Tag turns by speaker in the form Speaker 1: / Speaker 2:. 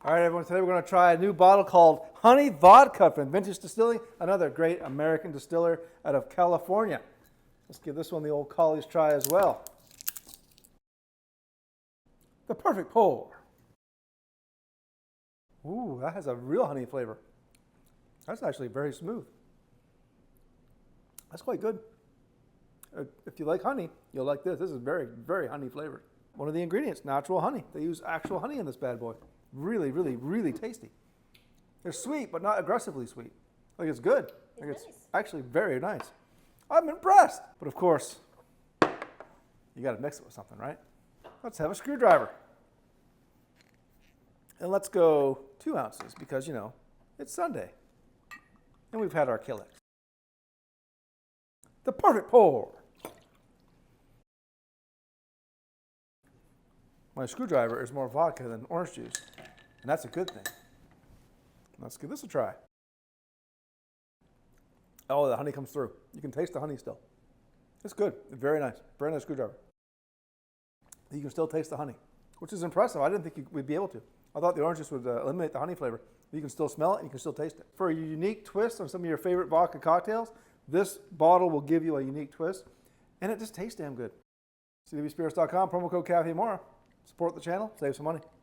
Speaker 1: All right, everyone, today we're going to try a new bottle called Honey Vodka from Vintage Distilling, another great American distiller out of California. Let's give this one the old college try as well. The perfect pour. Ooh, that has a real honey flavor. That's actually very smooth. That's quite good. If you like honey, you'll like this. This is very, very honey flavored. One of the ingredients, natural honey. They use actual honey in this bad boy. Really, really, really tasty. They're sweet, but not aggressively sweet. Like it's good. Like it's actually very nice. I'm impressed. But of course, you got to mix it with something, right? Let's have a screwdriver. And let's go 2 ounces because, you know, it's Sunday. And we've had our Killex. The perfect pour. My screwdriver is more vodka than orange juice, and that's a good thing. Let's give this a try. Oh, the honey comes through. You can taste the honey still. It's good. Very nice. Very nice screwdriver. You can still taste the honey, which is impressive. I didn't think we'd be able to. I thought the orange juice would eliminate the honey flavor. You can still smell it, and you can still taste it. For a unique twist on some of your favorite vodka cocktails, this bottle will give you a unique twist, and it just tastes damn good. CWspirits.com, promo code CaffeMora. Support the channel, save some money.